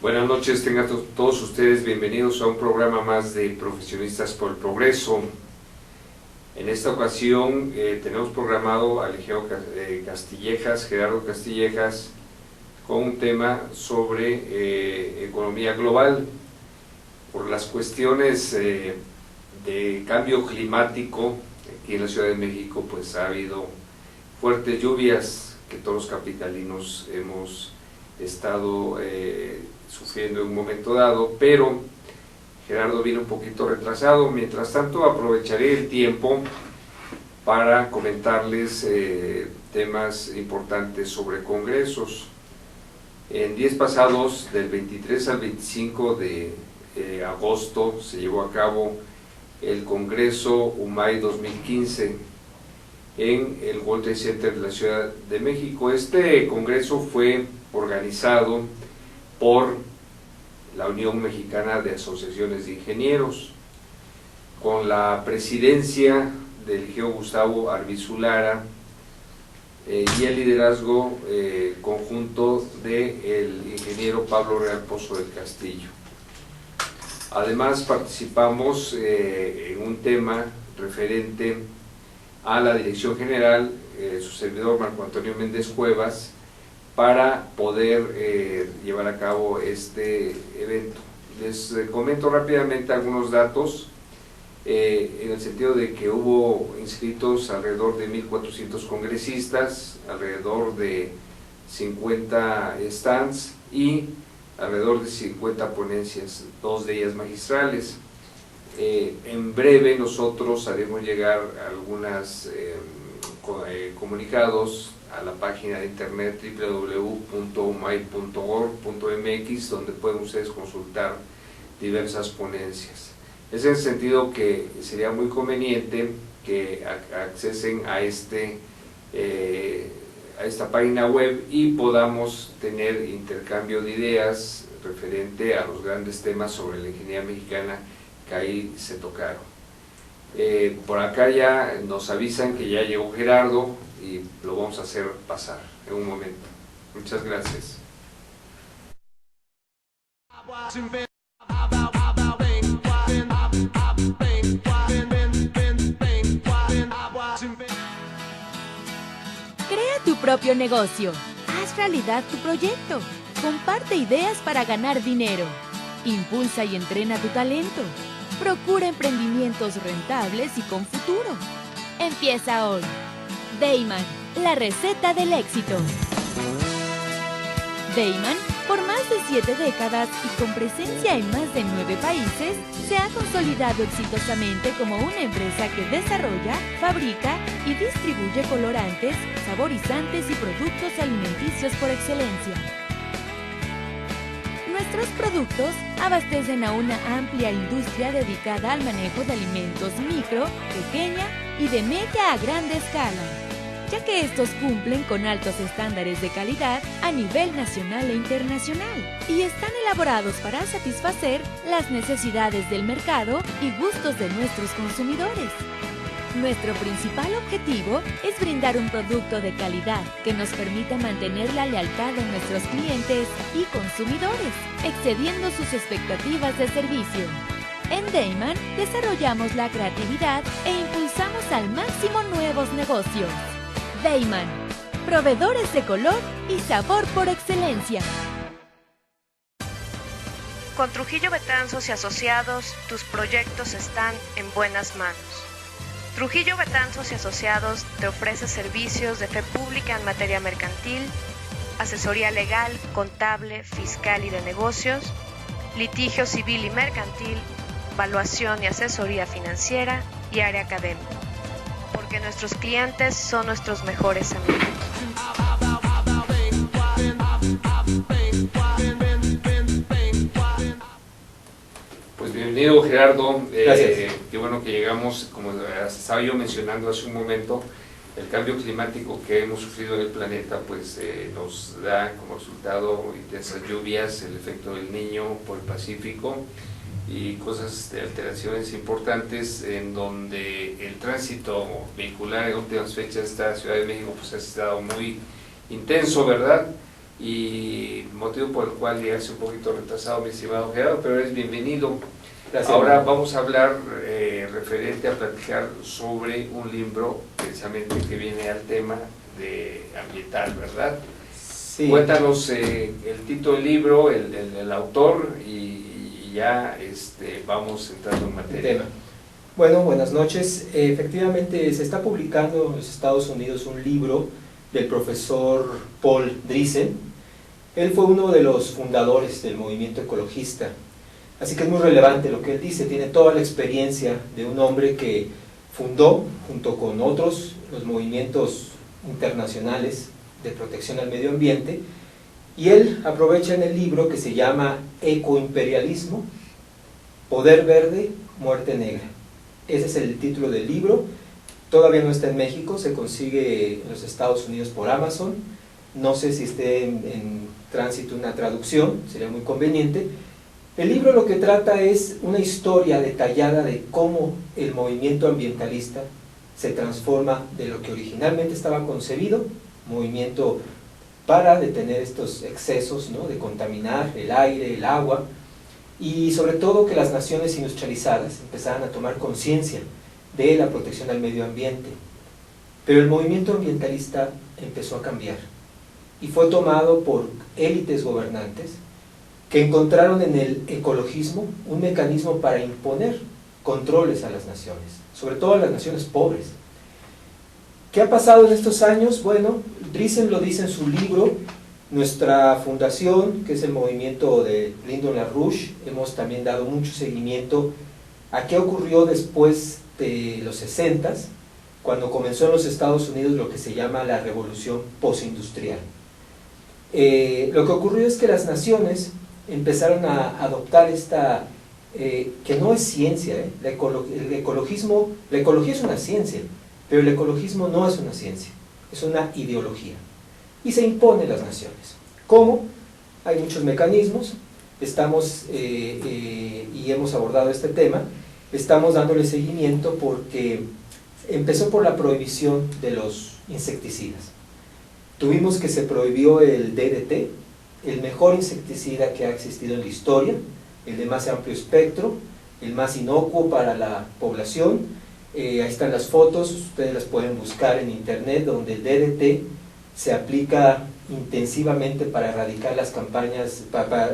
Buenas noches, tengan todos ustedes bienvenidos a un programa más de Profesionistas por el Progreso. En esta ocasión tenemos programado al ingeniero Castillejas, Gerardo Castillejas, con un tema sobre economía global. Por las cuestiones de cambio climático, aquí en la Ciudad de México pues ha habido fuertes lluvias que todos los capitalinos hemos estado sufriendo en un momento dado, pero Gerardo viene un poquito retrasado. Mientras tanto aprovecharé el tiempo para comentarles temas importantes sobre congresos. En días pasados, del 23 al 25 de agosto, se llevó a cabo el Congreso UMAI 2015 en el World Trade Center de la Ciudad de México. Este congreso fue organizado por la Unión Mexicana de Asociaciones de Ingenieros, con la presidencia del ingeniero Gustavo Arbizu Lara y el liderazgo conjunto del ingeniero Pablo Real Pozo del Castillo. Además participamos en un tema referente a la Dirección General, su servidor Marco Antonio Méndez Cuevas, para poder llevar a cabo este evento. Les comento rápidamente algunos datos, en el sentido de que hubo inscritos alrededor de 1.400 congresistas, alrededor de 50 stands y alrededor de 50 ponencias, 2 de ellas magistrales. En breve nosotros haremos llegar algunos comunicados a la página de internet www.umai.org.mx, donde pueden ustedes consultar diversas ponencias. Es en el sentido que sería muy conveniente que accesen a esta página web y podamos tener intercambio de ideas referente a los grandes temas sobre la ingeniería mexicana que ahí se tocaron. Por acá ya nos avisan que ya llegó Gerardo y lo vamos a hacer pasar en un momento. Muchas gracias. Crea tu propio negocio. Haz realidad tu proyecto. Comparte ideas para ganar dinero. Impulsa y entrena tu talento. Procura emprendimientos rentables y con futuro. Empieza hoy. Dayman, la receta del éxito. Dayman, por más de 7 décadas y con presencia en más de 9 países, se ha consolidado exitosamente como una empresa que desarrolla, fabrica y distribuye colorantes, saborizantes y productos alimenticios por excelencia. Nuestros productos abastecen a una amplia industria dedicada al manejo de alimentos micro, pequeña y de media a grande escala, ya que estos cumplen con altos estándares de calidad a nivel nacional e internacional y están elaborados para satisfacer las necesidades del mercado y gustos de nuestros consumidores. Nuestro principal objetivo es brindar un producto de calidad que nos permita mantener la lealtad de nuestros clientes y consumidores, excediendo sus expectativas de servicio. En Dayman desarrollamos la creatividad e impulsamos al máximo nuevos negocios. Dayman, proveedores de color y sabor por excelencia. Con Trujillo Betanzos y Asociados, tus proyectos están en buenas manos. Trujillo Betanzos y Asociados te ofrece servicios de fe pública en materia mercantil, asesoría legal, contable, fiscal y de negocios, litigio civil y mercantil, valuación y asesoría financiera y área académica. Porque nuestros clientes son nuestros mejores amigos. Pues bienvenido, Gerardo. Gracias. Qué bueno que llegamos, como estaba yo mencionando hace un momento, el cambio climático que hemos sufrido en el planeta pues nos da como resultado intensas lluvias, el efecto del Niño por el Pacífico y cosas de alteraciones importantes, en donde el tránsito vehicular en últimas fechas de esta Ciudad de México pues ha estado muy intenso, ¿verdad? y motivo por el cual llegaste un poquito retrasado, mi estimado Gerardo, pero eres bienvenido. Gracias. Ahora vamos a hablar referente a platicar sobre un libro precisamente que viene al tema de ambiental, ¿verdad? Sí. Cuéntanos el título del libro, el autor y ya vamos entrando en materia. Tema. Bueno, buenas noches. Efectivamente se está publicando en los Estados Unidos un libro del profesor Paul Driesen. Él fue uno de los fundadores del movimiento ecologista, así que es muy relevante lo que él dice. Tiene toda la experiencia de un hombre que fundó, junto con otros, los movimientos internacionales de protección al medio ambiente, y él aprovecha en el libro que se llama Ecoimperialismo, Poder Verde, Muerte Negra. Ese es el título del libro. Todavía no está en México, se consigue en los Estados Unidos por Amazon. No sé si esté en tránsito una traducción, sería muy conveniente. El libro lo que trata es una historia detallada de cómo el movimiento ambientalista se transforma de lo que originalmente estaba concebido, movimiento para detener estos excesos, ¿no?, de contaminar el aire, el agua, y sobre todo que las naciones industrializadas empezaran a tomar conciencia de la protección al medio ambiente. Pero el movimiento ambientalista empezó a cambiar y fue tomado por élites gobernantes que encontraron en el ecologismo un mecanismo para imponer controles a las naciones, sobre todo a las naciones pobres. ¿Qué ha pasado en estos años? Bueno, Driesen lo dice en su libro. Nuestra fundación, que es el movimiento de Lyndon LaRouche, hemos también dado mucho seguimiento a qué ocurrió después de los 60s, cuando comenzó en los Estados Unidos lo que se llama la revolución postindustrial. Lo que ocurrió es que las naciones empezaron a adoptar esta, que no es ciencia, la ecología es una ciencia, pero el ecologismo no es una ciencia, es una ideología. Y se impone en las naciones. ¿Cómo? Hay muchos mecanismos, estamos, y hemos abordado este tema, estamos dándole seguimiento porque empezó por la prohibición de los insecticidas. Tuvimos que se prohibió el DDT, el mejor insecticida que ha existido en la historia, el de más amplio espectro, el más inocuo para la población. Ahí están las fotos, ustedes las pueden buscar en internet, donde el DDT se aplica intensivamente para erradicar las campañas,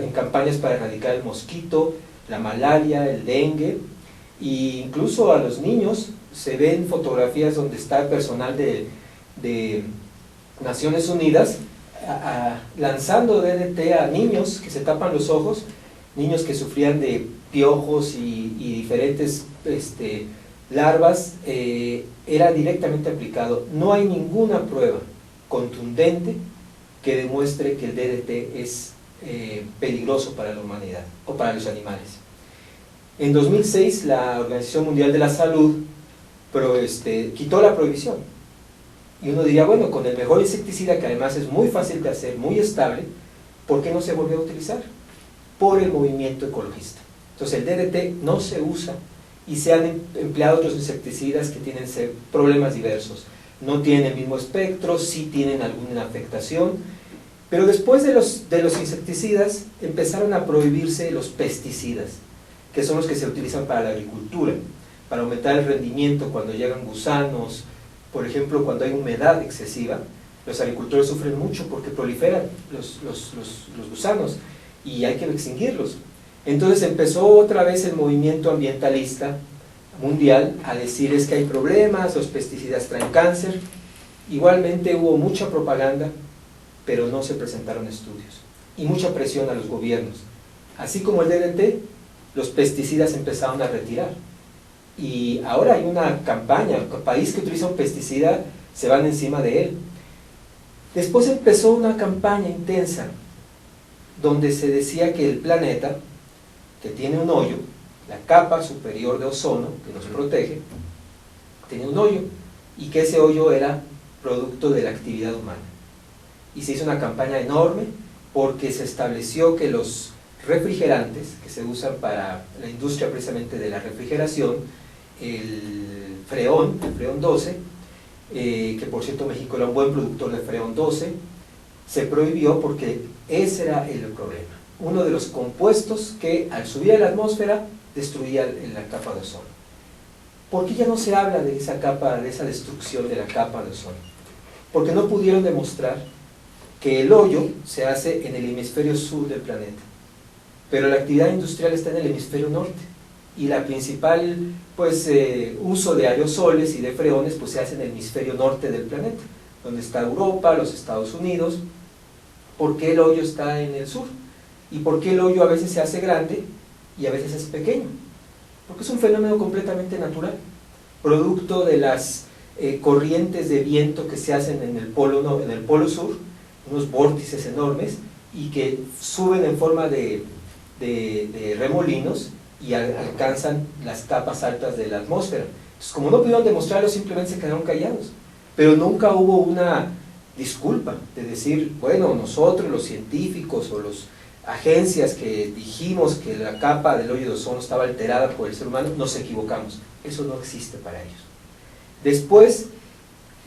en campañas para erradicar el mosquito, la malaria, el dengue, e incluso a los niños se ven fotografías donde está el personal de Naciones Unidas lanzando DDT a niños que se tapan los ojos, niños que sufrían de piojos y diferentes larvas. Era directamente aplicado. No hay ninguna prueba contundente que demuestre que el DDT es peligroso para la humanidad o para los animales. En 2006 la Organización Mundial de la Salud quitó la prohibición, y uno diría, bueno, con el mejor insecticida, que además es muy fácil de hacer, muy estable, ¿por qué no se volvió a utilizar? Por el movimiento ecologista. Entonces el DDT no se usa y se han empleado otros insecticidas que tienen problemas diversos. No tienen el mismo espectro, sí tienen alguna afectación, pero después de los insecticidas empezaron a prohibirse los pesticidas, que son los que se utilizan para la agricultura, para aumentar el rendimiento cuando llegan gusanos. Por ejemplo, cuando hay humedad excesiva, los agricultores sufren mucho porque proliferan los gusanos y hay que extinguirlos. Entonces empezó otra vez el movimiento ambientalista mundial a decir, es que hay problemas, los pesticidas traen cáncer. Igualmente hubo mucha propaganda, pero no se presentaron estudios, y mucha presión a los gobiernos. Así como el DDT, los pesticidas empezaron a retirar, y ahora hay una campaña, el país que utiliza un pesticida se van encima de él. Después empezó una campaña intensa donde se decía que el planeta, que tiene un hoyo, la capa superior de ozono que nos protege, tenía un hoyo, y que ese hoyo era producto de la actividad humana. Y se hizo una campaña enorme porque se estableció que los refrigerantes que se usan para la industria precisamente de la refrigeración, el Freon 12, que por cierto México era un buen productor de Freon 12, se prohibió porque ese era el problema. Uno de los compuestos que al subir a la atmósfera destruía la capa de ozono. ¿Por qué ya no se habla de esa capa, de esa destrucción de la capa de ozono? Porque no pudieron demostrar que el hoyo se hace en el hemisferio sur del planeta, pero la actividad industrial está en el hemisferio norte, y la principal uso de aerosoles y de freones pues se hace en el hemisferio norte del planeta, donde está Europa, los Estados Unidos. ¿Por qué el hoyo está en el sur? ¿Y por qué el hoyo a veces se hace grande y a veces es pequeño? Porque es un fenómeno completamente natural, producto de las corrientes de viento que se hacen en el polo sur, unos vórtices enormes, y que suben en forma de remolinos y alcanzan las capas altas de la atmósfera. Entonces, como no pudieron demostrarlo, simplemente se quedaron callados, pero nunca hubo una disculpa de decir, bueno, nosotros los científicos o las agencias que dijimos que la capa del hoyo de ozono estaba alterada por el ser humano, nos equivocamos. Eso no existe para ellos. Después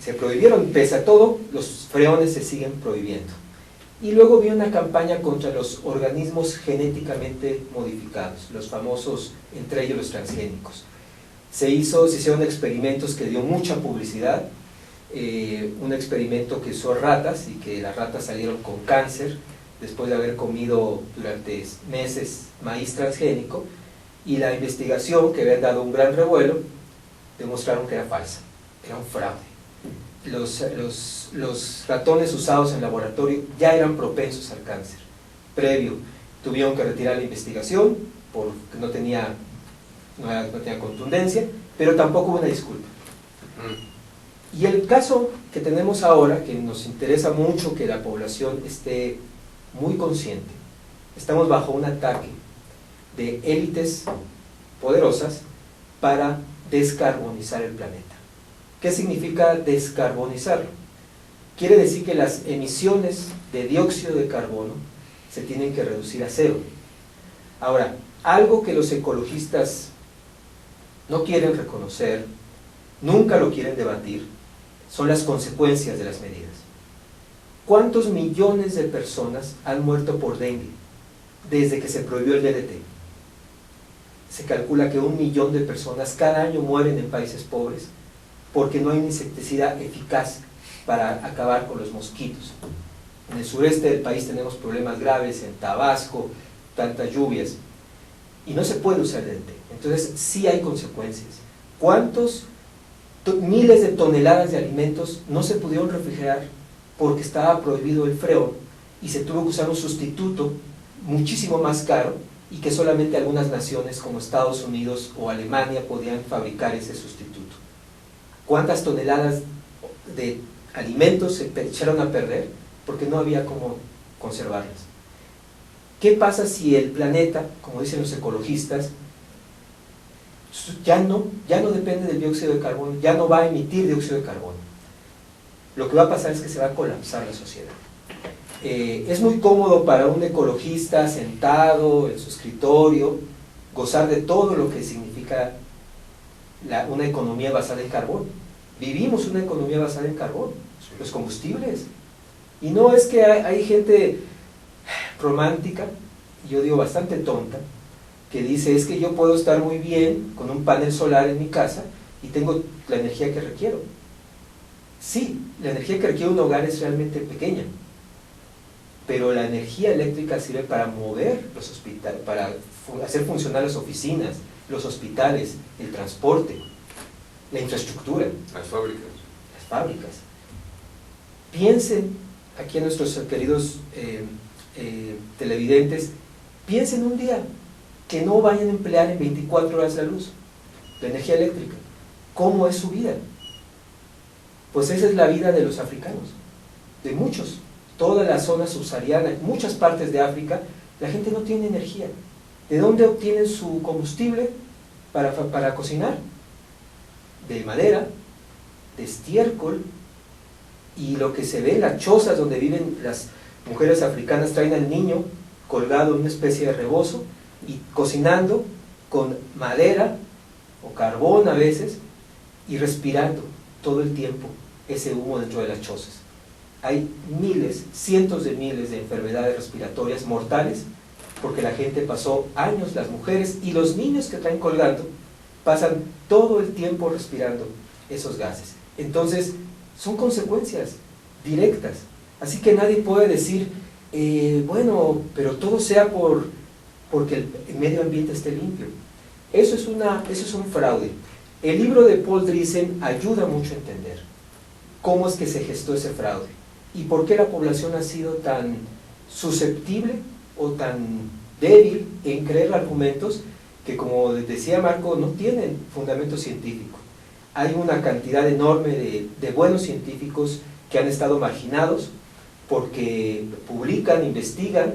se prohibieron, pese a todo, los freones se siguen prohibiendo. Y luego vino una campaña contra los organismos genéticamente modificados, los famosos, entre ellos los transgénicos. Se hicieron experimentos que dio mucha publicidad, un experimento que usó ratas y que las ratas salieron con cáncer después de haber comido durante meses maíz transgénico, y la investigación, que había dado un gran revuelo, demostraron que era falsa, era un fraude. Los ratones usados en laboratorio ya eran propensos al cáncer. Previo, tuvieron que retirar la investigación porque no tenía contundencia, pero tampoco hubo una disculpa. Y el caso que tenemos ahora, que nos interesa mucho que la población esté muy consciente, estamos bajo un ataque de élites poderosas para descarbonizar el planeta. ¿Qué significa descarbonizarlo? Quiere decir que las emisiones de dióxido de carbono se tienen que reducir a cero. Ahora, algo que los ecologistas no quieren reconocer, nunca lo quieren debatir, son las consecuencias de las medidas. ¿Cuántos millones de personas han muerto por dengue desde que se prohibió el DDT? Se calcula que 1 millón de personas cada año mueren en países pobres porque no hay un insecticida eficaz para acabar con los mosquitos. En el sureste del país tenemos problemas graves, en Tabasco, tantas lluvias, y no se puede usar DDT. Entonces sí hay consecuencias. ¿Cuántos miles de toneladas de alimentos no se pudieron refrigerar porque estaba prohibido el freón y se tuvo que usar un sustituto muchísimo más caro, y que solamente algunas naciones como Estados Unidos o Alemania podían fabricar ese sustituto? ¿Cuántas toneladas de alimentos se echaron a perder porque no había cómo conservarlas? ¿Qué pasa si el planeta, como dicen los ecologistas, ya no depende del dióxido de carbono, ya no va a emitir dióxido de carbono? Lo que va a pasar es que se va a colapsar la sociedad. Es muy cómodo para un ecologista sentado en su escritorio gozar de todo lo que significa una economía basada en carbón. Vivimos una economía basada en carbón, los combustibles. Y no es que hay gente romántica, yo digo bastante tonta, que dice, es que yo puedo estar muy bien con un panel solar en mi casa y tengo la energía que requiero. Sí, la energía que requiere un hogar es realmente pequeña, pero la energía eléctrica sirve para mover los hospitales, para hacer funcionar las oficinas, los hospitales, el transporte, la infraestructura, las fábricas. Las fábricas. Piensen, aquí a nuestros queridos televidentes, piensen un día que no vayan a emplear en 24 horas la luz, la energía eléctrica. ¿Cómo es su vida? Pues esa es la vida de los africanos, de muchos. Toda la zona subsahariana, en muchas partes de África, la gente no tiene energía. ¿De dónde obtienen su combustible para cocinar? De madera, de estiércol, y lo que se ve en las chozas donde viven las mujeres africanas, traen al niño colgado en una especie de rebozo y cocinando con madera o carbón a veces, y respirando todo el tiempo ese humo dentro de las chozas. hay miles, cientos de miles de enfermedades respiratorias mortales porque la gente pasó años, las mujeres y los niños que traen colgando, pasan todo el tiempo respirando esos gases. Entonces, son consecuencias directas. Así que nadie puede decir, bueno, pero todo sea porque el medio ambiente esté limpio. Eso es un fraude. El libro de Paul Drizin ayuda mucho a entender cómo es que se gestó ese fraude y por qué la población ha sido tan susceptible o tan débil en creer argumentos que, como decía Marco, no tienen fundamento científico. Hay una cantidad enorme de buenos científicos que han estado marginados porque publican, investigan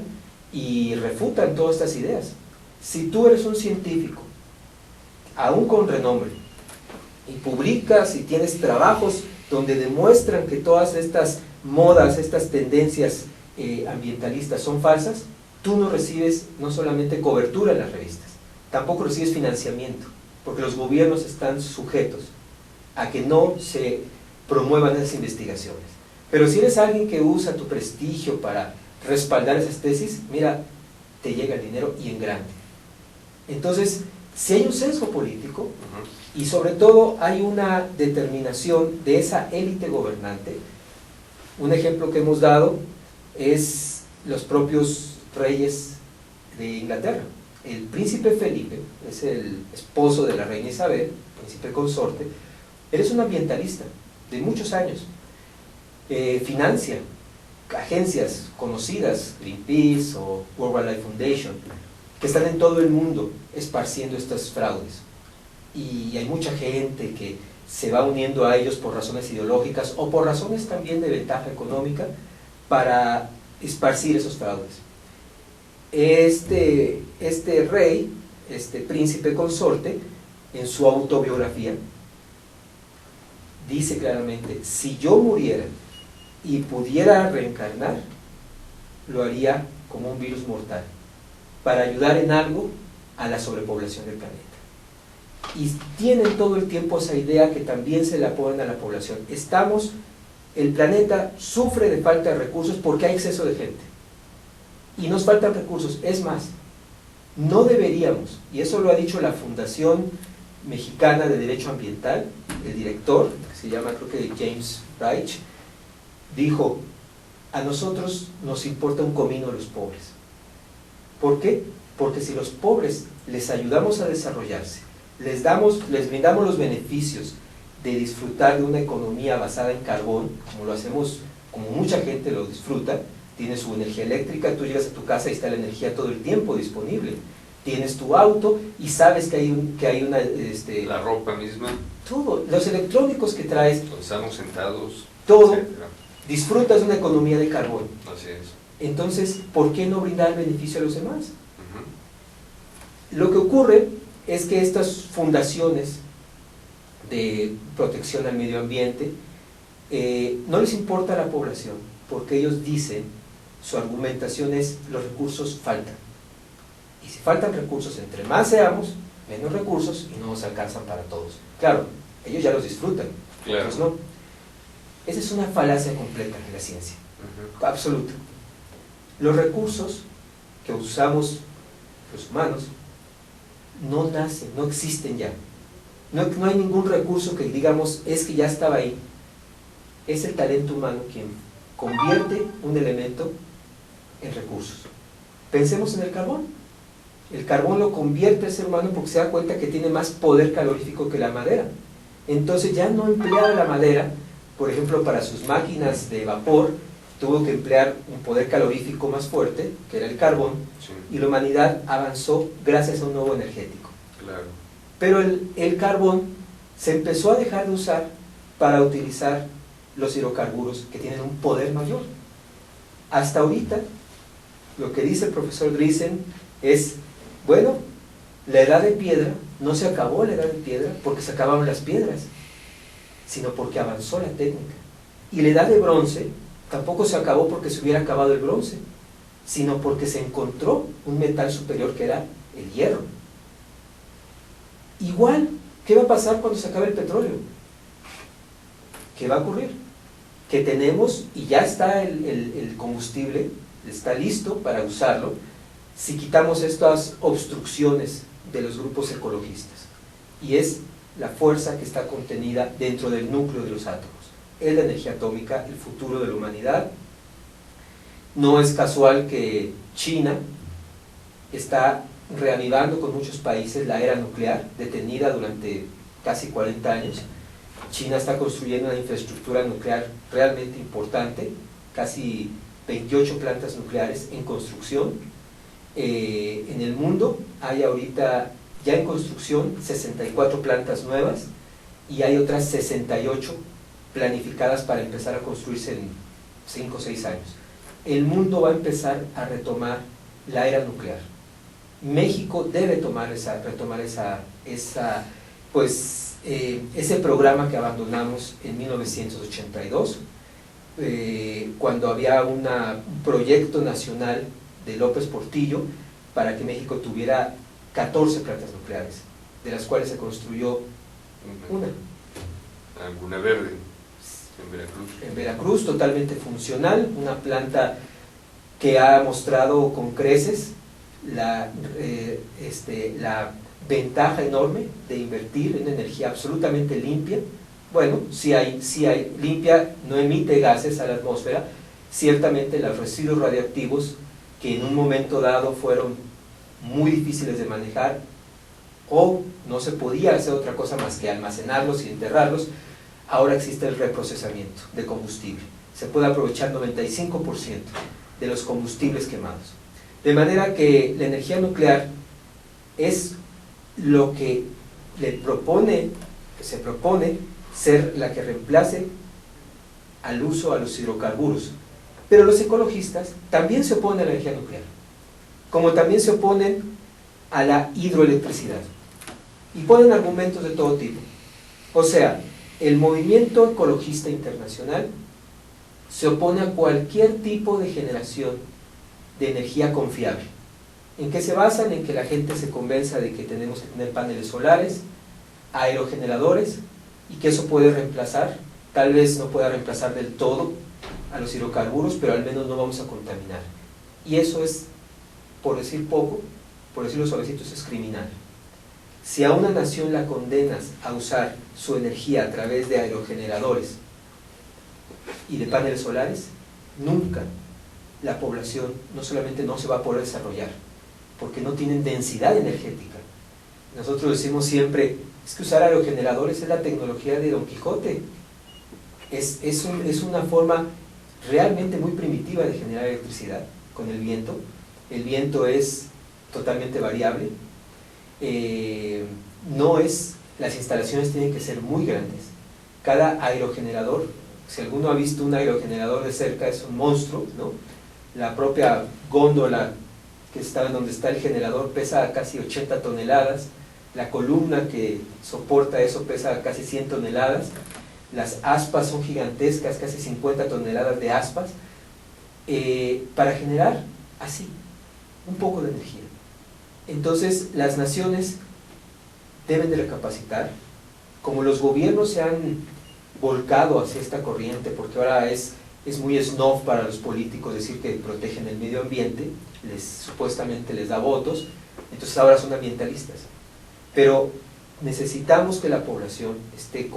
y refutan todas estas ideas. Si tú eres un científico, aún con renombre, y publicas y tienes trabajos donde demuestran que todas estas modas, estas tendencias ambientalistas son falsas, tú no recibes no solamente cobertura en las revistas, tampoco recibes financiamiento, porque los gobiernos están sujetos a que no se promuevan esas investigaciones. Pero si eres alguien que usa tu prestigio para respaldar esas tesis, mira, te llega el dinero y en grande. Entonces, si hay un sesgo político, y sobre todo hay una determinación de esa élite gobernante, un ejemplo que hemos dado es los propios reyes de Inglaterra. El príncipe Felipe, es el esposo de la reina Isabel, príncipe consorte, él es un ambientalista de muchos años, financia agencias conocidas, Greenpeace o World Wildlife Foundation, que están en todo el mundo esparciendo estos fraudes. Y hay mucha gente que se va uniendo a ellos por razones ideológicas o por razones también de ventaja económica para esparcir esos fraudes. Este rey, este príncipe consorte, en su autobiografía, dice claramente, si yo muriera y pudiera reencarnar, lo haría como un virus mortal, para ayudar en algo a la sobrepoblación del planeta. Y tienen todo el tiempo esa idea que también se la ponen a la población. El planeta sufre de falta de recursos porque hay exceso de gente. Y nos faltan recursos. Es más, no deberíamos, y eso lo ha dicho la Fundación Mexicana de Derecho Ambiental, el director, que se llama creo que James Reich, dijo, a nosotros nos importa un comino los pobres. ¿Por qué? Porque si los pobres les ayudamos a desarrollarse, les brindamos los beneficios de disfrutar de una economía basada en carbón, como lo hacemos, como mucha gente lo disfruta, tienes su energía eléctrica, tú llegas a tu casa y está la energía todo el tiempo disponible, tienes tu auto y sabes que hay una... la ropa misma. Todo, los electrónicos que traes, donde estamos sentados, todo, etcétera. Disfrutas de una economía de carbón. Así es. Entonces, ¿por qué no brindar beneficio a los demás? Lo que ocurre es que estas fundaciones de protección al medio ambiente no les importa a la población, porque ellos dicen, su argumentación es, los recursos faltan. Y si faltan recursos, entre más seamos, menos recursos y no nos alcanzan para todos. Claro, ellos ya los disfrutan, Claro. otros no. Esa es una falacia completa de la ciencia, absoluta. Los recursos que usamos los humanos no nacen, no existen ya. No hay ningún recurso que digamos, es que ya estaba ahí. Es el talento humano quien convierte un elemento en recursos. Pensemos en el carbón. El carbón lo convierte el ser humano porque se da cuenta que tiene más poder calorífico que la madera. Entonces ya no empleaba la madera, por ejemplo, para sus máquinas de vapor, tuvo que emplear un poder calorífico más fuerte, que era el carbón, Sí. y la humanidad avanzó gracias a un nuevo energético. Claro. Pero el carbón se empezó a dejar de usar para utilizar los hidrocarburos que tienen un poder mayor. Hasta ahorita, lo que dice el profesor Drizin es, bueno, la edad de piedra, no se acabó la edad de piedra porque se acabaron las piedras, sino porque avanzó la técnica. Y la edad de bronce tampoco se acabó porque se hubiera acabado el bronce, sino porque se encontró un metal superior que era el hierro. Igual, ¿qué va a pasar cuando se acabe el petróleo? ¿Qué va a ocurrir? que tenemos y ya está el combustible, está listo para usarlo, si quitamos estas obstrucciones de los grupos ecologistas. Y es la fuerza que está contenida dentro del núcleo de los átomos. Es la energía atómica, el futuro de la humanidad. No es casual que China está reavivando con muchos países la era nuclear, detenida durante casi 40 años. China está construyendo una infraestructura nuclear realmente importante, casi 28 plantas nucleares en construcción. En el mundo hay ahorita ya en construcción 64 plantas nuevas y hay otras 68 planificadas para empezar a construirse en 5 o 6 años. El mundo va a empezar a retomar la era nuclear. México debe retomar ese programa que abandonamos en 1982, cuando había un proyecto nacional de López Portillo para que México tuviera 14 plantas nucleares, de las cuales se construyó una. Laguna Verde, en Veracruz. En Veracruz, totalmente funcional, una planta que ha mostrado con creces la ventaja enorme de invertir en energía absolutamente limpia. Bueno, sí hay limpia, no emite gases a la atmósfera. Ciertamente los residuos radiactivos, que en un momento dado fueron muy difíciles de manejar, o no se podía hacer otra cosa más que almacenarlos y enterrarlos, ahora existe el reprocesamiento de combustible. Se puede aprovechar 95% de los combustibles quemados. De manera que la energía nuclear es lo que se propone ser la que reemplace al uso a los hidrocarburos. Pero los ecologistas también se oponen a la energía nuclear, como también se oponen a la hidroelectricidad. Y ponen argumentos de todo tipo. O sea, el movimiento ecologista internacional se opone a cualquier tipo de generación de energía confiable. ¿En qué se basan? En que la gente se convenza de que tenemos que tener paneles solares, aerogeneradores, y que eso puede reemplazar, tal vez no pueda reemplazar del todo a los hidrocarburos, pero al menos no vamos a contaminar. Y eso es, por decir poco, por decirlo suavecito, es criminal. Si a una nación la condenas a usar su energía a través de aerogeneradores y de paneles solares, nunca la población no solamente no se va a poder desarrollar, porque no tienen densidad energética. Nosotros decimos siempre, es que usar aerogeneradores es la tecnología de Don Quijote. Es una forma realmente muy primitiva de generar electricidad con el viento. El viento es totalmente variable. Las instalaciones tienen que ser muy grandes. Cada aerogenerador, si alguno ha visto un aerogenerador de cerca, es un monstruo, ¿no? La propia góndola que está donde está el generador pesa casi 80 toneladas, la columna que soporta eso pesa casi 100 toneladas, las aspas son gigantescas, casi 50 toneladas de aspas, para generar así, un poco de energía. Entonces las naciones deben de recapacitar, como los gobiernos se han volcado hacia esta corriente, porque ahora es muy snob para los políticos decir que protegen el medio ambiente, supuestamente les da votos, entonces ahora son ambientalistas. Pero necesitamos que la población esté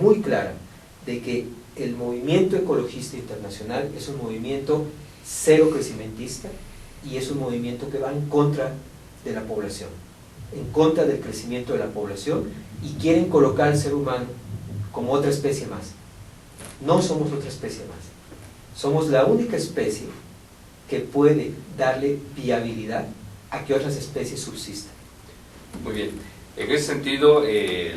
muy clara de que el movimiento ecologista internacional es un movimiento cero crecimentista y es un movimiento que va en contra de la población, en contra del crecimiento de la población, y quieren colocar al ser humano como otra especie más. No somos otra especie más. Somos la única especie que puede darle viabilidad a que otras especies subsistan. Muy bien. En ese sentido,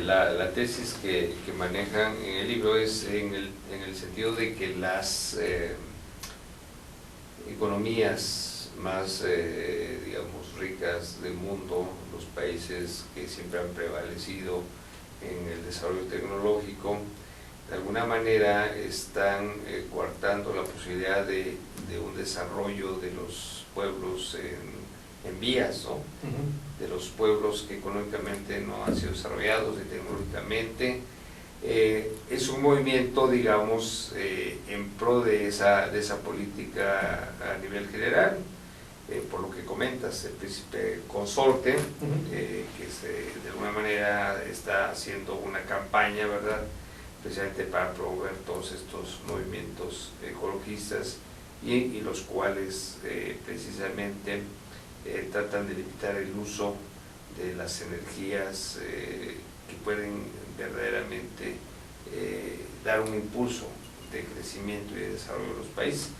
la tesis que manejan en el libro es en el sentido de que las economías más, digamos, ricas del mundo, los países que siempre han prevalecido en el desarrollo tecnológico, de alguna manera están coartando la posibilidad de un desarrollo de los pueblos en vías, ¿no? De los pueblos que económicamente no han sido desarrollados y tecnológicamente, es un movimiento, digamos, en pro de esa política a nivel general, por lo que comentas, el príncipe consorte, que de alguna manera está haciendo una campaña, ¿verdad?, precisamente para promover todos estos movimientos ecologistas y los cuales precisamente tratan de limitar el uso de las energías que pueden verdaderamente dar un impulso de crecimiento y de desarrollo de los países.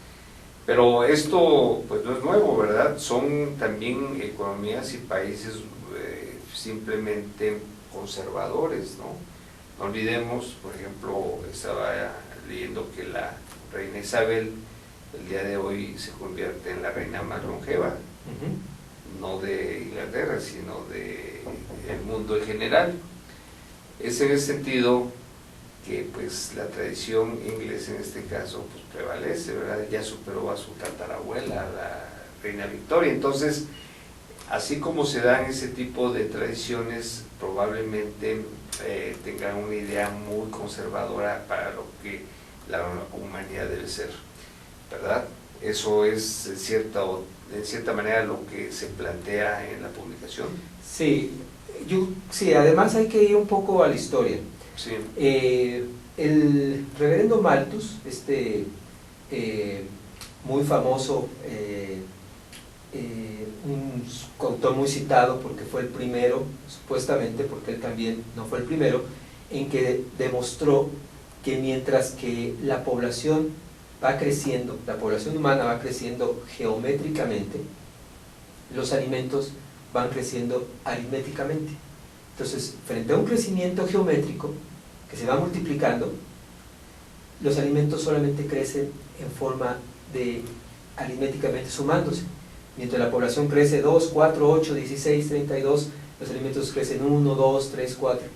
Pero esto pues no es nuevo, ¿verdad? Son también economías y países simplemente conservadores, ¿no? No olvidemos, por ejemplo, estaba leyendo que la reina Isabel el día de hoy se convierte en la reina más longeva, no de Inglaterra, sino del mundo en general. Es en ese sentido que pues la tradición inglesa en este caso pues prevalece, ¿verdad? Ya superó a su tatarabuela, la reina Victoria. Entonces, así como se dan ese tipo de tradiciones, probablemente tengan una idea muy conservadora para lo que la humanidad debe ser, ¿verdad? Eso es en cierta manera lo que se plantea en la publicación. Sí, sí, además hay que ir un poco a la historia. Sí. El reverendo Malthus, muy famoso, un autor muy citado porque fue el primero, supuestamente porque él también no fue el primero, en que demostró que mientras que la población va creciendo, la población humana va creciendo geométricamente, los alimentos van creciendo aritméticamente. Entonces, frente a un crecimiento geométrico que se va multiplicando, los alimentos solamente crecen en forma de aritméticamente sumándose. Mientras la población crece 2, 4, 8, 16, 32, los alimentos crecen 1, 2, 3, 4.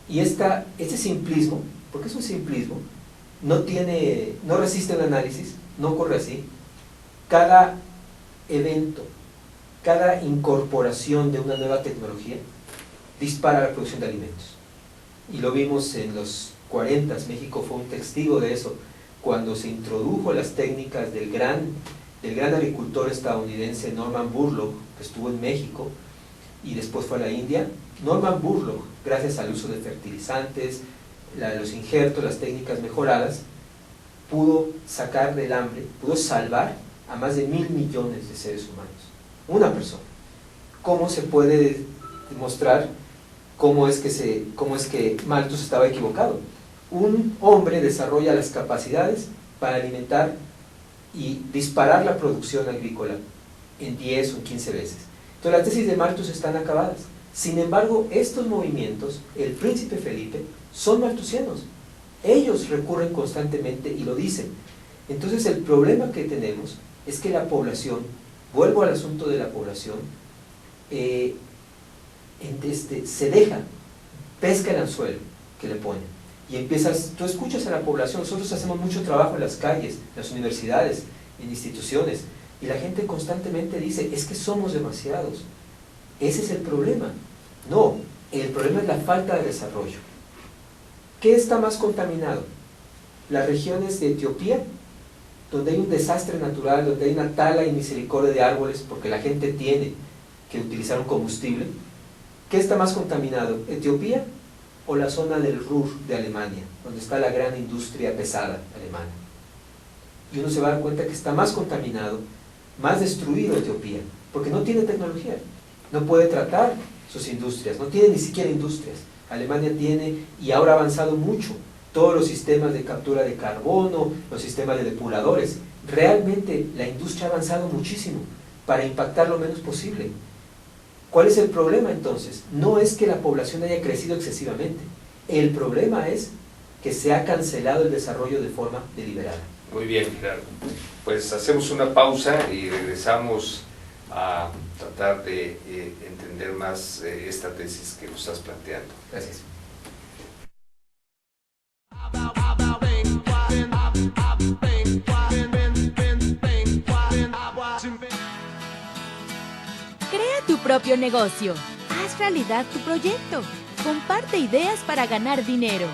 Y este simplismo, porque es un simplismo, no resiste un análisis, no ocurre así. Cada evento, cada incorporación de una nueva tecnología dispara la producción de alimentos. Y lo vimos en los 40, México fue un testigo de eso, cuando se introdujo las técnicas del gran agricultor estadounidense Norman Borlaug, que estuvo en México y después fue a la India. Norman Borlaug, gracias al uso de fertilizantes, los injertos, las técnicas mejoradas, pudo sacar del hambre, pudo salvar a más de 1.000 millones de seres humanos. Una persona. ¿Cómo se puede demostrar cómo es que Malthus estaba equivocado? Un hombre desarrolla las capacidades para alimentar y disparar la producción agrícola en 10 o 15 veces. Entonces las tesis de Malthus están acabadas. Sin embargo, estos movimientos, el príncipe Felipe, son malthusianos. Ellos recurren constantemente y lo dicen. Entonces el problema que tenemos es que la población, vuelvo al asunto de la población, se deja, pesca el anzuelo que le ponen. Y tú escuchas a la población, nosotros hacemos mucho trabajo en las calles, en las universidades, en instituciones, y la gente constantemente dice, es que somos demasiados. Ese es el problema. No, el problema es la falta de desarrollo. ¿Qué está más contaminado? Las regiones de Etiopía, donde hay un desastre natural, donde hay una tala y misericordia de árboles, porque la gente tiene que utilizar un combustible. ¿Qué está más contaminado? ¿Etiopía o la zona del Ruhr de Alemania, donde está la gran industria pesada alemana? Y uno se va a dar cuenta que está más contaminado, más destruido Etiopía, porque no tiene tecnología, no puede tratar sus industrias, no tiene ni siquiera industrias. Alemania tiene, y ahora ha avanzado mucho, todos los sistemas de captura de carbono, los sistemas de depuradores. Realmente la industria ha avanzado muchísimo para impactar lo menos posible. ¿Cuál es el problema entonces? No es que la población haya crecido excesivamente, el problema es que se ha cancelado el desarrollo de forma deliberada. Muy bien, Gerardo. Pues hacemos una pausa y regresamos a tratar de entender más esta tesis que nos estás planteando. Gracias. Crea tu propio negocio. Haz realidad tu proyecto. Comparte ideas para ganar dinero.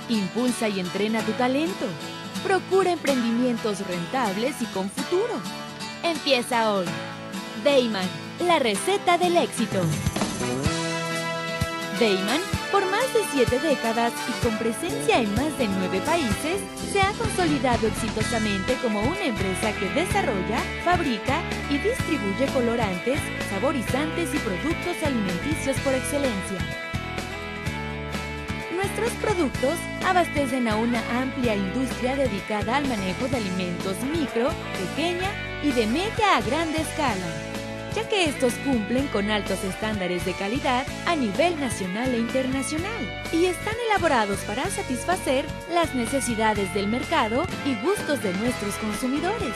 Impulsa y entrena tu talento. Procura emprendimientos rentables y con futuro. Empieza hoy. Dayman, la receta del éxito. Dayman, por más de 7 décadas y con presencia en más de 9 países, se ha consolidado exitosamente como una empresa que desarrolla, fabrica y distribuye colorantes, saborizantes y productos alimenticios por excelencia. Nuestros productos abastecen a una amplia industria dedicada al manejo de alimentos micro, pequeña y de media a grande escala, ya que estos cumplen con altos estándares de calidad a nivel nacional e internacional y están elaborados para satisfacer las necesidades del mercado y gustos de nuestros consumidores.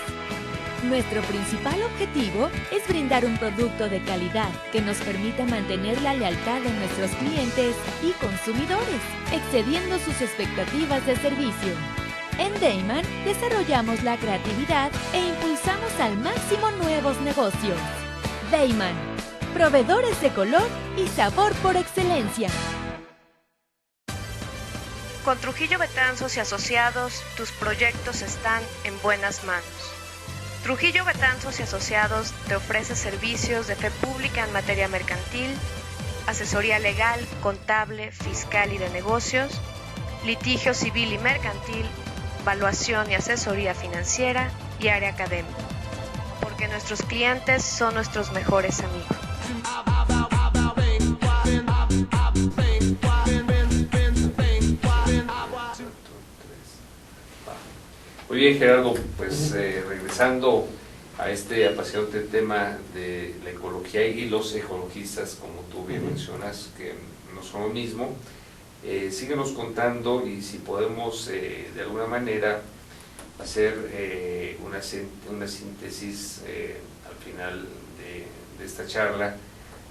Nuestro principal objetivo es brindar un producto de calidad que nos permita mantener la lealtad de nuestros clientes y consumidores, excediendo sus expectativas de servicio. En Dayman desarrollamos la creatividad e impulsamos al máximo nuevos negocios. Dayman, proveedores de color y sabor por excelencia. Con Trujillo Betanzos y Asociados, tus proyectos están en buenas manos. Trujillo Betanzos y Asociados te ofrece servicios de fe pública en materia mercantil, asesoría legal, contable, fiscal y de negocios, litigio civil y mercantil, valuación y asesoría financiera y área académica. Porque nuestros clientes son nuestros mejores amigos. Muy bien, Gerardo, pues regresando a este apasionante tema de la ecología y los ecologistas, como tú bien mencionas, que no son lo mismo, síguenos contando y si podemos de alguna manera hacer una síntesis al final de esta charla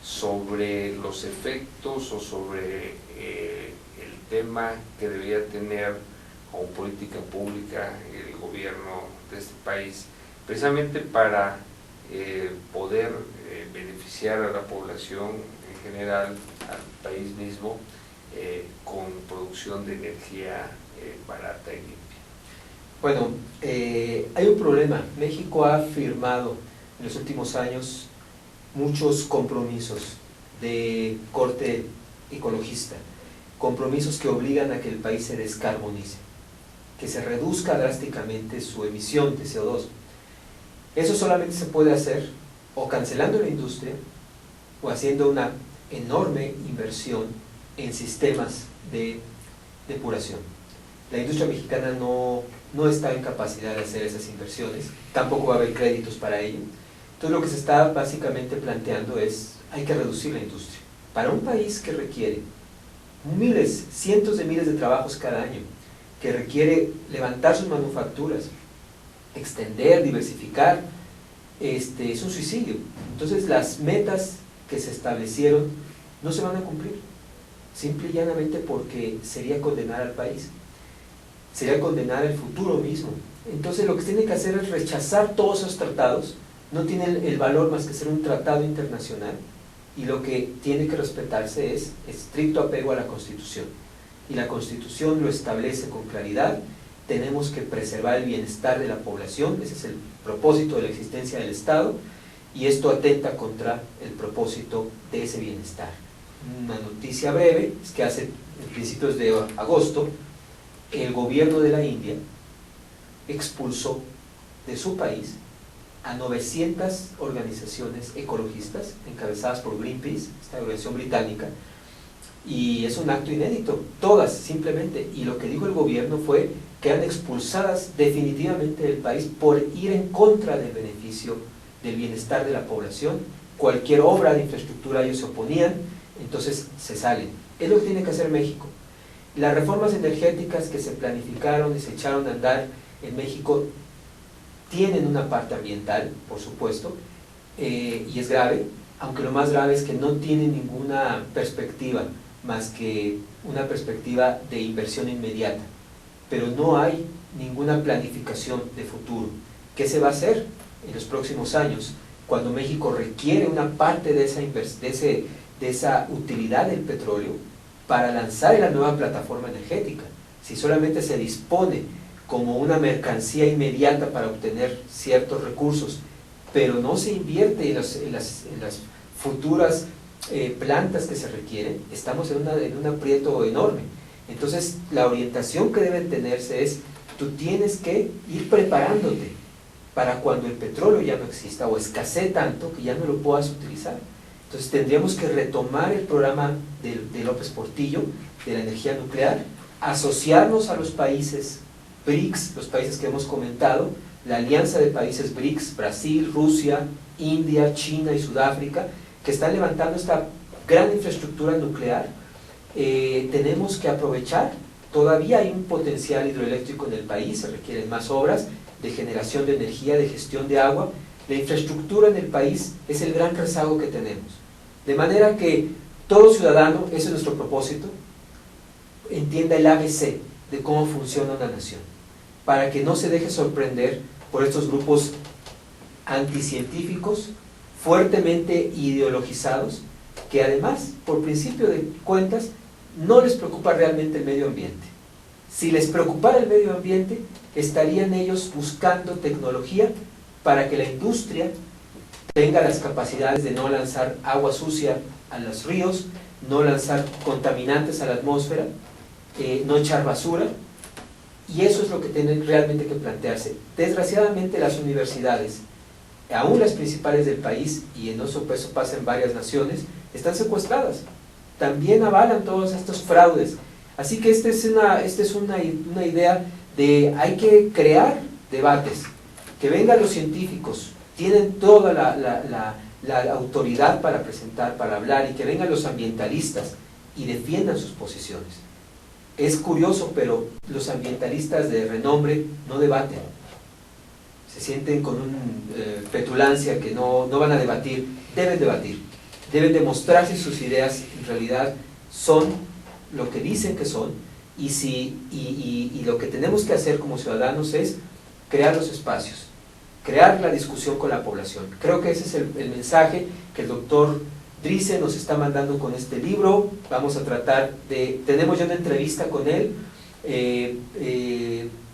sobre los efectos o sobre el tema que debería tener como política pública el gobierno de este país, precisamente para poder beneficiar a la población en general, al país mismo, con producción de energía barata y limpia. Bueno, hay un problema. México ha firmado en los últimos años muchos compromisos de corte ecologista, compromisos que obligan a que el país se descarbonice, que se reduzca drásticamente su emisión de CO2. Eso solamente se puede hacer o cancelando la industria o haciendo una enorme inversión en sistemas de depuración. La industria mexicana no está en capacidad de hacer esas inversiones, tampoco va a haber créditos para ello. Entonces lo que se está básicamente planteando es, hay que reducir la industria. Para un país que requiere miles, cientos de miles de trabajos cada año, que requiere levantar sus manufacturas, extender, diversificar, es un suicidio. Entonces las metas que se establecieron no se van a cumplir, simple y llanamente porque sería condenar al país, sería condenar el futuro mismo. Entonces lo que se tiene que hacer es rechazar todos esos tratados, no tienen el valor más que ser un tratado internacional, y lo que tiene que respetarse es estricto apego a la Constitución. Y la Constitución lo establece con claridad: tenemos que preservar el bienestar de la población, ese es el propósito de la existencia del Estado, y esto atenta contra el propósito de ese bienestar. Una noticia breve es que hace principios de agosto, el gobierno de la India expulsó de su país a 900 organizaciones ecologistas encabezadas por Greenpeace, esta organización británica, y es un acto inédito, todas simplemente, y lo que dijo el gobierno fue que eran expulsadas definitivamente del país por ir en contra del beneficio, del bienestar de la población. Cualquier obra de infraestructura ellos se oponían, entonces se salen. Es lo que tiene que hacer México. Las reformas energéticas que se planificaron y se echaron a andar en México tienen una parte ambiental, por supuesto, y es grave, aunque lo más grave es que no tienen ninguna perspectiva más que una perspectiva de inversión inmediata, pero no hay ninguna planificación de futuro. ¿Qué se va a hacer en los próximos años cuando México requiere una parte de esa utilidad del petróleo para lanzar la nueva plataforma energética? si solamente se dispone como una mercancía inmediata para obtener ciertos recursos, pero no se invierte en las futuras plantas que se requieren, estamos en un aprieto enorme. Entonces, la orientación que deben tenerse es, tú tienes que ir preparándote para cuando el petróleo ya no exista o escasee tanto que ya no lo puedas utilizar. Entonces tendríamos que retomar el programa de López Portillo, de la energía nuclear, asociarnos a los países BRICS, los países que hemos comentado, la alianza de países BRICS, Brasil, Rusia, India, China y Sudáfrica, que están levantando esta gran infraestructura nuclear. Tenemos que aprovechar, todavía hay un potencial hidroeléctrico en el país, se requieren más obras de generación de energía, de gestión de agua. La infraestructura en el país es el gran rezago que tenemos. De manera que todo ciudadano, ese es nuestro propósito, entienda el ABC de cómo funciona una nación, para que no se deje sorprender por estos grupos anticientíficos, fuertemente ideologizados, que además, por principio de cuentas, no les preocupa realmente el medio ambiente. Si les preocupara el medio ambiente, estarían ellos buscando tecnología para que la industria tenga las capacidades de no lanzar agua sucia a los ríos, no lanzar contaminantes a la atmósfera, no echar basura, y eso es lo que tienen realmente que plantearse. Desgraciadamente las universidades, aún las principales del país, y en eso pasa en varias naciones, están secuestradas, también avalan todos estos fraudes. Así que esta es una idea de hay que crear debates, que vengan los científicos, tienen toda la autoridad para presentar, para hablar, y que vengan los ambientalistas y defiendan sus posiciones. Es curioso, pero los ambientalistas de renombre no debaten, se sienten con una petulancia que no van a debatir. Deben demostrar si sus ideas en realidad son lo que dicen que son, y lo que tenemos que hacer como ciudadanos es crear los espacios, crear la discusión con la población. Creo que ese es el mensaje que el doctor Driessen nos está mandando con este libro. Vamos a tratar tenemos ya una entrevista con él,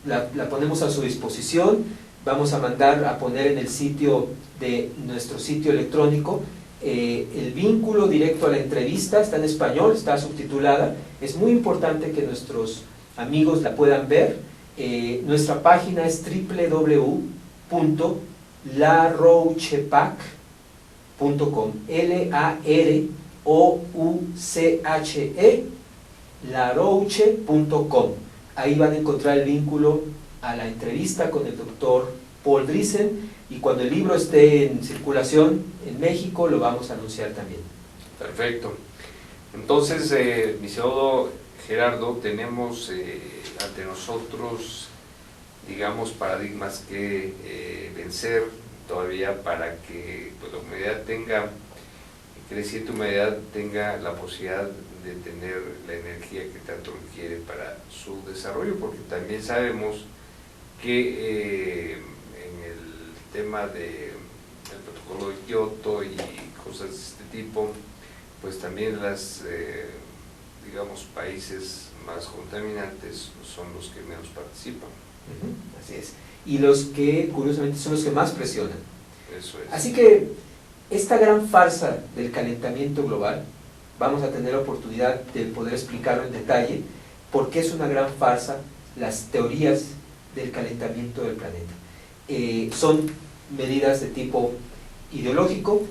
la ponemos a su disposición, vamos a mandar a poner en el sitio de nuestro sitio electrónico el vínculo directo a la entrevista, está en español, está subtitulada, es muy importante que nuestros amigos la puedan ver. Nuestra página es www.larouchepac.com, Larouche, larouche.com. Ahí van a encontrar el vínculo a la entrevista con el doctor Paul Driessen, y cuando el libro esté en circulación en México lo vamos a anunciar también. Perfecto. Entonces, mi estimado Gerardo, tenemos ante nosotros, digamos, paradigmas que vencer todavía para que pues, la humanidad tenga, creciente humanidad tenga la posibilidad de tener la energía que tanto requiere para su desarrollo, porque también sabemos que en el tema del protocolo de Kioto y cosas de este tipo, pues también digamos, países más contaminantes son los que menos participan. Así es. Y los que, curiosamente, son los que más presionan. Eso es. Así que esta gran farsa del calentamiento global, vamos a tener la oportunidad de poder explicarlo en detalle, porque es una gran farsa las teorías del calentamiento del planeta. Son medidas de tipo ideológico,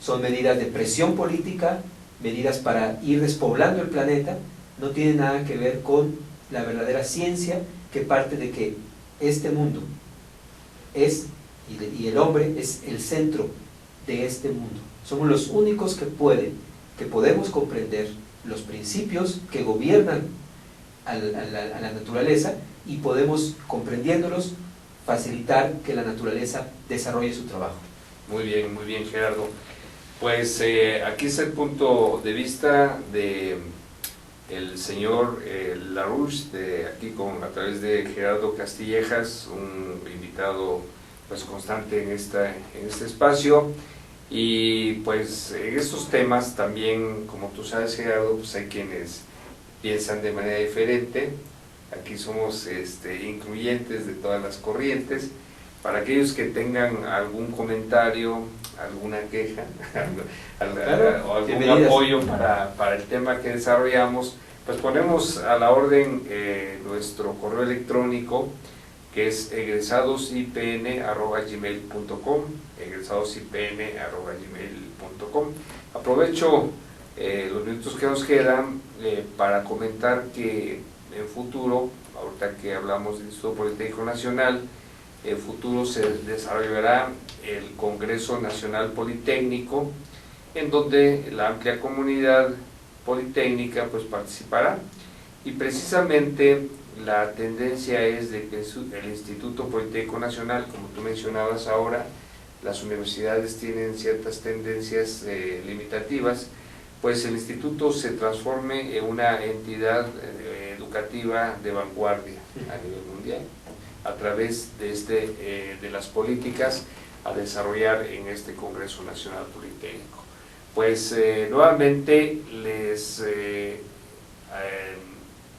son medidas de presión política, medidas para ir despoblando el planeta, no tienen nada que ver con la verdadera ciencia, que parte de que este mundo es, y el hombre es el centro de este mundo. Somos los únicos que podemos comprender los principios que gobiernan a la naturaleza, y podemos, comprendiéndolos, facilitar que la naturaleza desarrolle su trabajo. Muy bien, Gerardo. Pues aquí está el punto de vista de el señor Larouche, aquí a través de Gerardo Castillejas, un invitado pues constante en este espacio. Y pues en estos temas también, como tú sabes, Gerardo, pues hay quienes piensan de manera diferente, aquí somos incluyentes de todas las corrientes. Para aquellos que tengan algún comentario, alguna queja o algún apoyo para el tema que desarrollamos, pues ponemos a la orden nuestro correo electrónico, que es egresadosipn@gmail.com, egresadosipn@gmail.com. Aprovecho los minutos que nos quedan para comentar que en futuro, ahorita que hablamos del Instituto Politécnico Nacional, en futuro se desarrollará el Congreso Nacional Politécnico, en donde la amplia comunidad politécnica pues participará, y precisamente la tendencia es de que el Instituto Politécnico Nacional, como tú mencionabas ahora, las universidades tienen ciertas tendencias limitativas, pues el instituto se transforme en una entidad educativa de vanguardia a nivel mundial, a través de las políticas a desarrollar en este Congreso Nacional Politécnico. Pues nuevamente les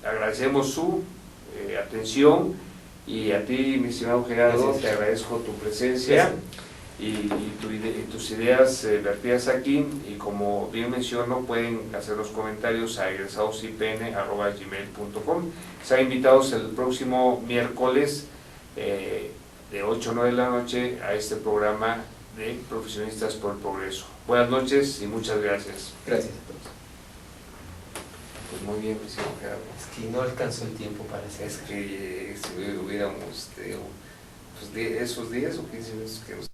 agradecemos su atención, y a ti, mi estimado Gerardo, gracias. Te agradezco tu presencia y tus ideas vertidas aquí, y como bien menciono, pueden hacer los comentarios a egresadosipn@gmail.com. Sean invitados el próximo miércoles de 8 a 9 de la noche a este programa de Profesionistas por el Progreso. Buenas noches y muchas gracias. Gracias a todos. Pues muy bien, mi estimado Gerardo. Es que no alcanzó el tiempo para hacer Es que si hubiéramos pues, esos 10 o 15 minutos que nos